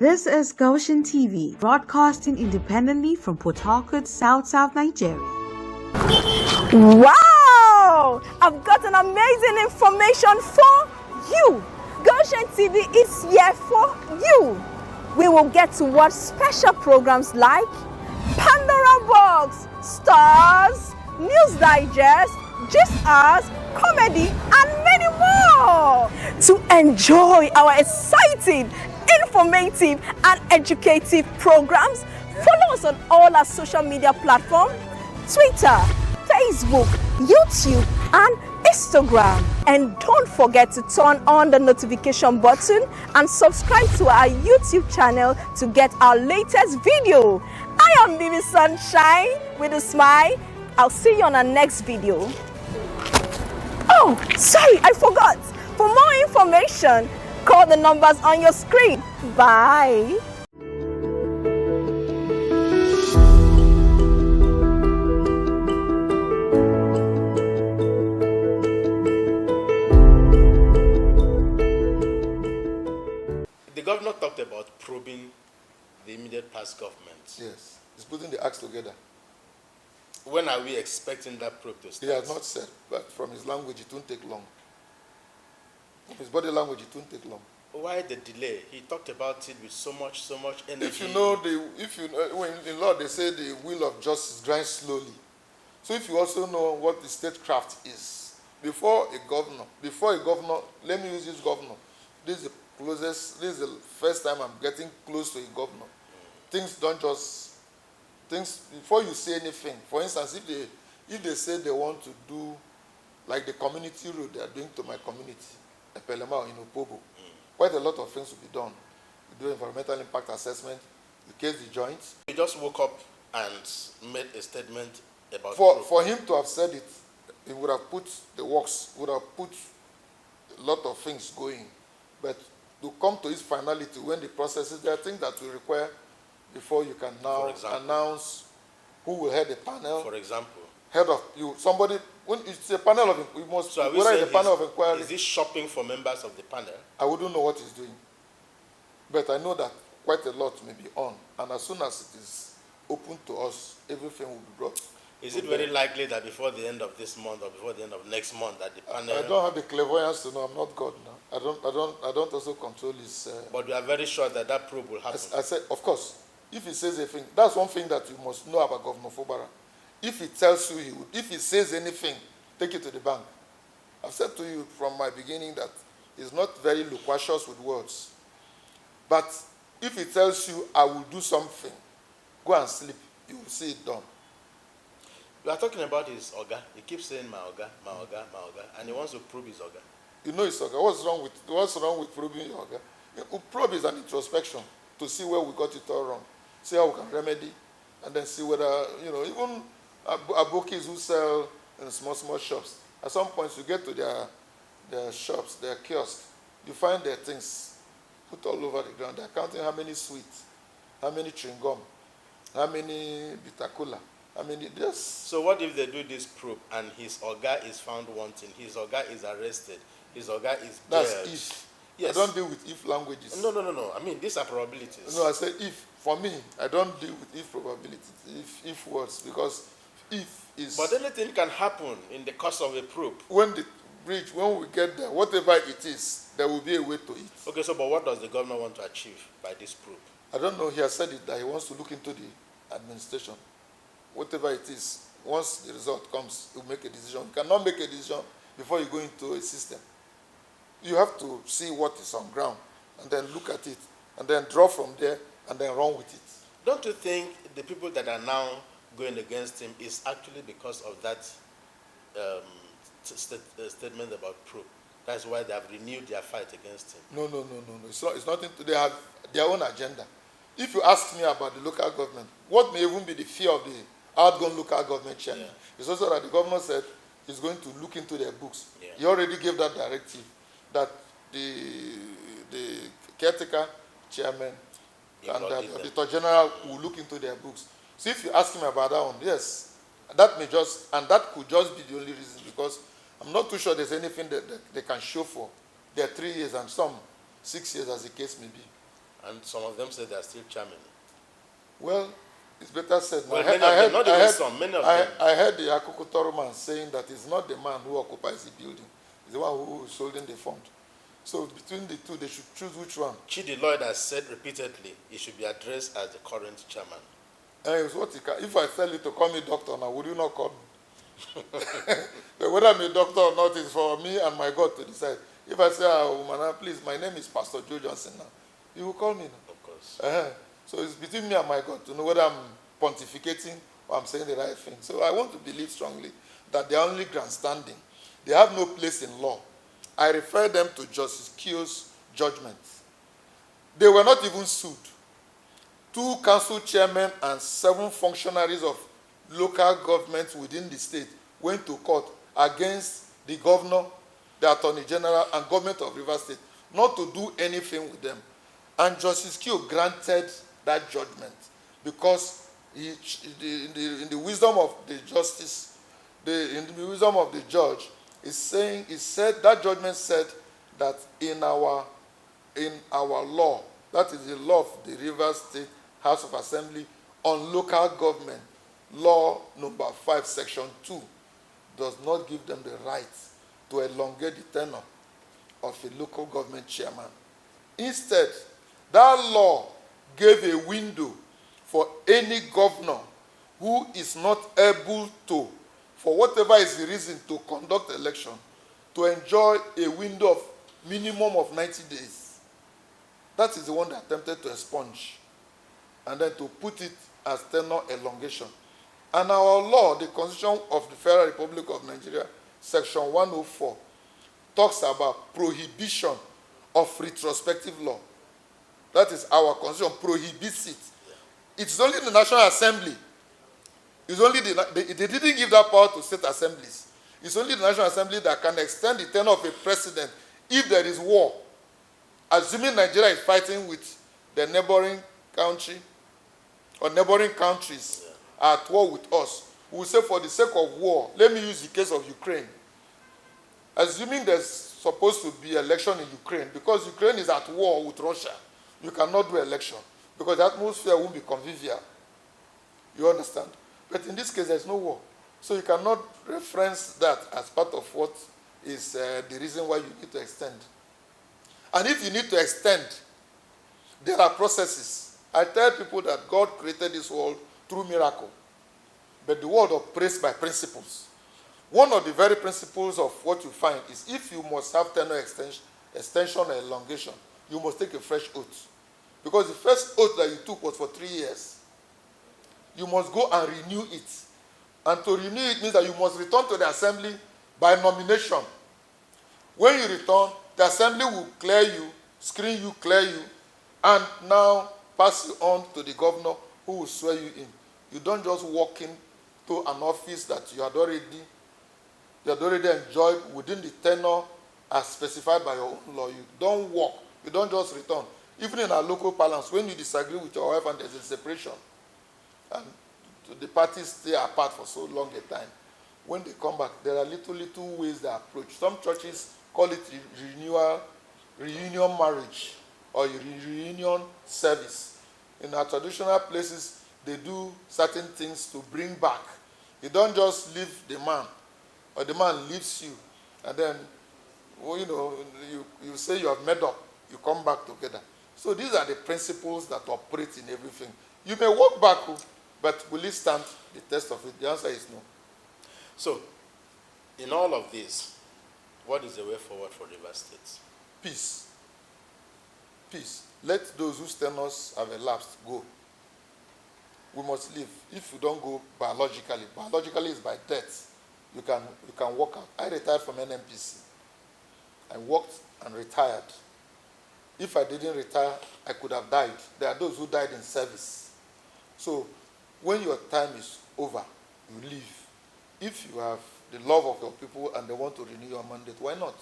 This is Goan TV, broadcasting independently from Port Harcourt, South Nigeria. Wow! I've got an amazing information for you. Goan TV is here for you. We will get to watch special programs like Pandora Box, Stars, News Digest, Just Us, Comedy, and many more. To enjoy our exciting, informative, and educative programs, follow us on all our social media platforms: Twitter, Facebook, YouTube, and Instagram. And don't forget to turn on the notification button and subscribe to our YouTube channel to get our latest video. I am Baby Sunshine with a smile. I'll see you on our next video. Oh, sorry, I forgot. For more information, call the numbers on your screen. Bye. The governor talked about probing the immediate past government. Yes, he's putting the acts together. When are we expecting that probe to start? He has not said, but from his language, it won't take long. From his body language, it won't take long. Why the delay? He talked about it with so much energy. If you know, when in law they say the wheel of justice grinds slowly. So if you also know what the statecraft is, before a governor, let me use this governor. This is the first time I'm getting close to a governor. Things don't just. Before you say anything, for instance, if they say they want to do like the community road they are doing to my community, Epelema in Opobo, quite a lot of things will be done. We do environmental impact assessment, we case the joints. He just woke up and made a statement about For him to have said it, he would have put the works, would have put a lot of things going. But to come to its finality when the process is, there are things that will require before you can now announce who will head the panel. For example, head of you, somebody. When it's a panel of, we must. So whether it's a panel of inquiry. Is he shopping for members of the panel? I wouldn't know what he's doing, but I know that quite a lot may be on, and as soon as it is open to us, everything will be brought. Is it very likely that before the end of this month or before the end of next month that the panel? I don't have the clairvoyance to know. I'm not God now. I don't also control his. But we are very sure that that probe will happen. I said, of course. If he says a thing, that's one thing that you must know about Governor Fubara. If he tells you he would, if he says anything, take it to the bank. I've said to you from my beginning that he's not very loquacious with words. But if he tells you, I will do something, go and sleep, you will see it done. We are talking about his Oga. He keeps saying my Oga, my Oga, my Oga, and he wants to probe his Oga. You know his Oga. What's wrong with probing your Oga? Probe is an introspection to see where we got it all wrong. See how we can remedy, and then see whether, even Abokis who sell in small shops, at some point you get to their shops, their kiosks, you find their things put all over the ground. They're counting how many sweets, how many chewing gum, how many bitter-cola, how many this. So what if they do this probe and his Oga is found wanting, his Oga is arrested, his Oga is jailed? That's if. Yes. I don't deal with if languages. No. I mean, these are probabilities. No, I said if. For me, I don't deal with if probabilities, if words, because if is... But anything can happen in the course of a probe. When we get there, whatever it is, there will be a way to it. Okay, so but what does the governor want to achieve by this probe? I don't know. He has said it that he wants to look into the administration. Whatever it is, once the result comes, he'll make a decision. You cannot make a decision before you go into a system. You have to see what is on ground and then look at it and then draw from there and then run with it. Don't you think the people that are now going against him is actually because of that statement about probe? That's why they have renewed their fight against him. No. It's nothing. They have their own agenda. If you ask me about the local government, what may even be the fear of the outgoing local government chairman? Yeah. It's also that the governor said he's going to look into their books. Yeah. He already gave that directive that the caretaker chairman and the auditor general will look into their books. So if you ask him about that one, yes, that could just be the only reason, because I'm not too sure there's anything that they can show for. There are 3 years and some 6 years, as the case may be. And some of them say they are still charming. Well, it's better said. Well, many of them, not even some, many of them. I heard the Akukutoro man saying that it's not the man who occupies the building, it's the one who is holding the fund. So between the two, they should choose which one. Chidi Lloyd has said repeatedly he should be addressed as the current chairman. It's what if I tell you to call me doctor now, would you not call me? But whether I'm a doctor or not is for me and my God to decide. If I say, woman, please, my name is Pastor Joe Johnson now, you will call me now. Of course. So it's between me and my God to know whether I'm pontificating or I'm saying the right thing. So I want to believe strongly that they are only grandstanding. They have no place in law. I refer them to Justice Keogh's judgment. They were not even sued. 2 council chairmen and 7 functionaries of local governments within the state went to court against the governor, the attorney general, and government of Rivers State not to do anything with them. And Justice Keogh granted that judgment because in the wisdom of the justice, in the wisdom of the judge, that judgment said that in our law, that is the law of the Rivers State House of Assembly on local government, law number 5, section 2, does not give them the right to elongate the tenure of a local government chairman. Instead, that law gave a window for any governor who is not able to, for whatever is the reason, to conduct election, to enjoy a window of minimum of 90 days. That is the one that attempted to expunge and then to put it as tenure elongation. And our law, the Constitution of the Federal Republic of Nigeria, Section 104, talks about prohibition of retrospective law. That is our Constitution, prohibits it. It's only the National Assembly. It's only they didn't give that power to state assemblies. It's only the National Assembly that can extend the tenure of a president if there is war. Assuming Nigeria is fighting with the neighboring country or neighboring countries at war with us, we will say for the sake of war, let me use the case of Ukraine. Assuming there's supposed to be election in Ukraine, because Ukraine is at war with Russia, you cannot do election because the atmosphere won't be convivial. You understand? But in this case, there's no war. So you cannot reference that as part of what is the reason why you need to extend. And if you need to extend, there are processes. I tell people that God created this world through miracle. But the world operates by principles. One of the very principles of what you find is if you must have tenure extension or elongation, you must take a fresh oath. Because the first oath that you took was for 3 years. You must go and renew it. And to renew it means that you must return to the assembly by nomination. When you return, the assembly will clear you, screen you, clear you, and now pass you on to the governor who will swear you in. You don't just walk in to an office that you had already enjoyed within the tenure as specified by your own law. You don't walk. You don't just return. Even in our local parlance, when you disagree with your wife and there's a separation, and the parties stay apart for so long a time, when they come back, there are little ways they approach. Some churches call it reunion marriage or reunion service. In our traditional places, they do certain things to bring back. You don't just leave the man, or the man leaves you, and then, you say you have made up, you come back together. So these are the principles that operate in everything. You may walk back, but will it stand the test of it? The answer is no. So, in all of this, what is the way forward for Rivers State? Peace. Peace. Let those whose tenures have elapsed go. We must live. If you don't go biologically is by death. You can walk out. I retired from NMPC. I worked and retired. If I didn't retire, I could have died. There are those who died in service. So, when your time is over, you leave. If you have the love of your people and they want to renew your mandate, why not?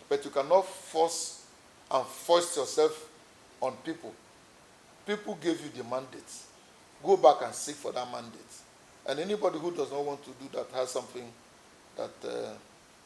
But you cannot force yourself on people. People gave you the mandate. Go back and seek for that mandate. And anybody who does not want to do that has something that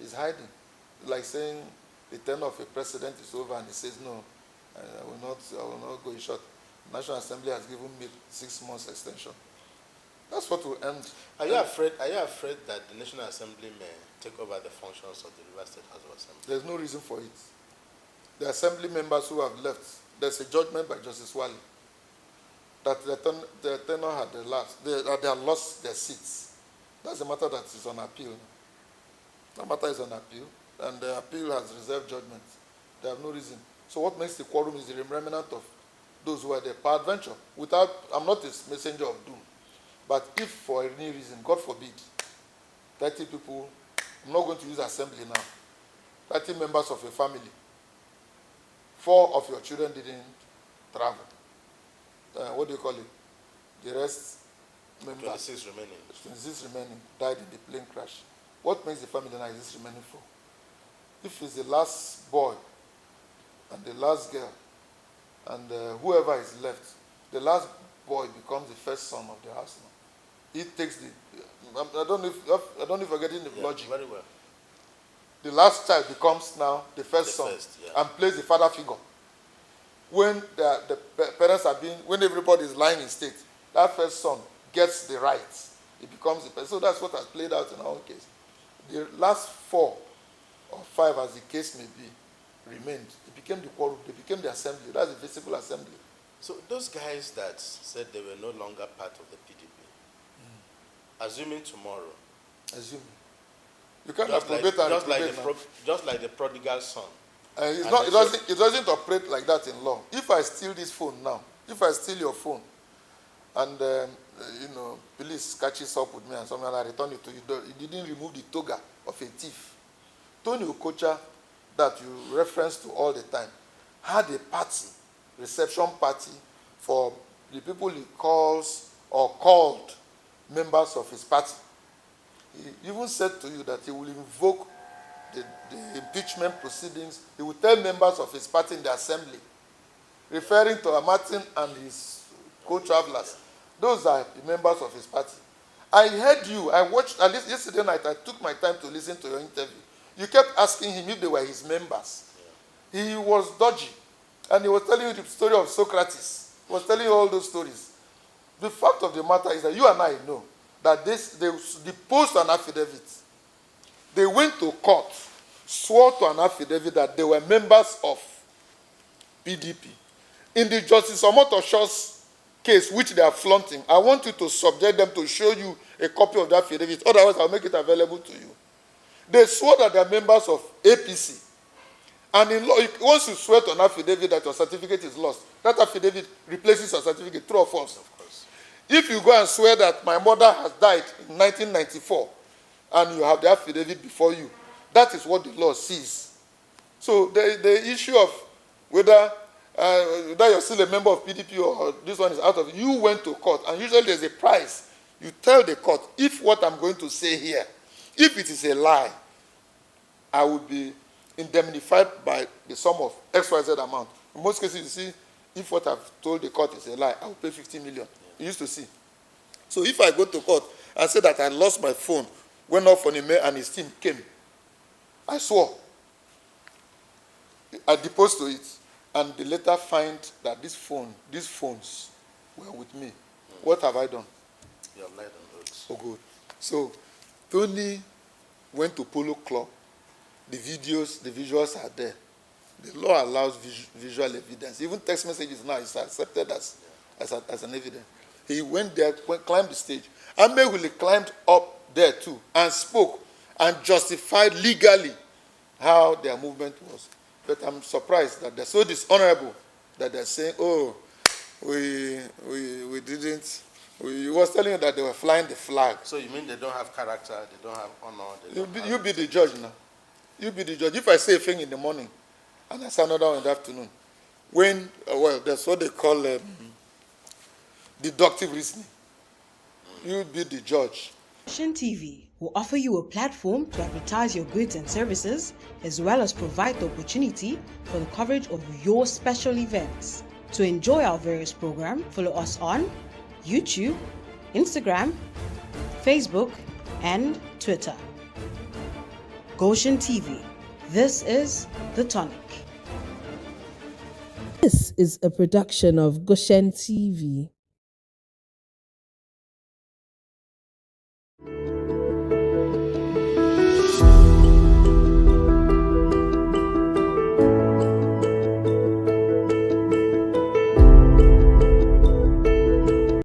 is hiding. Like saying the tenure of a president is over and he says, no, I will not go in short. National Assembly has given me 6 months extension. That's what will end. Are you afraid that the National Assembly may take over the functions of the River State House of Assembly? There's no reason for it. The assembly members who have left, there's a judgment by Justice Wali that their tenure had they had lost their seats. That's a matter that is on appeal. The matter is on appeal, and the appeal has reserved judgment. They have no reason. So what makes the quorum is the remnant of those who are there per adventure. I'm not a messenger of doom, but if for any reason, God forbid, 30 people, I'm not going to use assembly now, 30 members of a family, 4 of your children didn't travel. What do you call it? The rest, 26 remaining. 26 remaining died in the plane crash. What makes the family now is this remaining 4? If it's the last boy and the last girl and whoever is left, the last boy becomes the first son of the house now. He takes the, I don't know if you're getting the logic. Very well. The last child becomes now the first son and plays the father figure. When the parents are when everybody is lying in state, that first son gets the rights. He becomes the person. So that's what has played out in our case. The last 4 or 5, as the case may be, remained. It became the quorum. They became the assembly. That's the visible assembly. So those guys that said they were no longer part of the PDP, assuming tomorrow, you can't approbate just like the prodigal son. It doesn't operate like that in law. If I steal this phone now, if I steal your phone, and police catches up with me and someone I return it to you, you didn't remove the toga of a thief. Tony Okocha, that you reference to all the time, had a party, reception party, for the people he calls or called members of his party. He even said to you that he will invoke the impeachment proceedings. He will tell members of his party in the assembly, referring to Martin and his co-travelers. Those are the members of his party. I heard you. I watched, at least yesterday night, I took my time to listen to your interview. You kept asking him if they were his members. Yeah. He was dodgy. And he was telling you the story of Socrates. He was telling you all those stories. The fact of the matter is that you and I know that they deposed an affidavit. They went to court, swore to an affidavit that they were members of PDP. In the Justice Omotoshaw's case, which they are flaunting, I want you to subject them to show you a copy of that affidavit. Otherwise, I'll make it available to you. They swore that they are members of APC. And in law, once you swear to an affidavit that your certificate is lost, that affidavit replaces your certificate, true or false? Of course. If you go and swear that my mother has died in 1994, and you have the affidavit before you, that is what the law sees. So the issue of whether you're still a member of PDP or this one is out of it, you went to court, and usually there's a price. You tell the court, if what I'm going to say here, if it is a lie, I will be indemnified by the sum of XYZ amount. In most cases, you see, if what I've told the court is a lie, I will pay 50 million. You used to see. So if I go to court and say that I lost my phone, went off on a mail and his team came, I swore. I deposed to it. And they later find that these phones were with me. What have I done? You have lied on oath. Oh, good. So Tony went to Polo Club. The visuals are there. The law allows visual evidence. Even text messages now is accepted as an evidence. He went there, climbed the stage. Amewule climbed up there too and spoke and justified legally how their movement was. But I'm surprised that they're so dishonorable that they're saying, oh, we didn't. He was telling you that they were flying the flag. So you mean they don't have character, they don't have honor? You be the judge now. You be the judge. If I say a thing in the morning and I say another one in the afternoon, that's what they call deductive reasoning. You be the judge. Goan TV will offer you a platform to advertise your goods and services, as well as provide the opportunity for the coverage of your special events. To enjoy our various programs, follow us on YouTube, Instagram, Facebook, and Twitter. Goan TV. This is The Tonic. This is a production of Goan TV.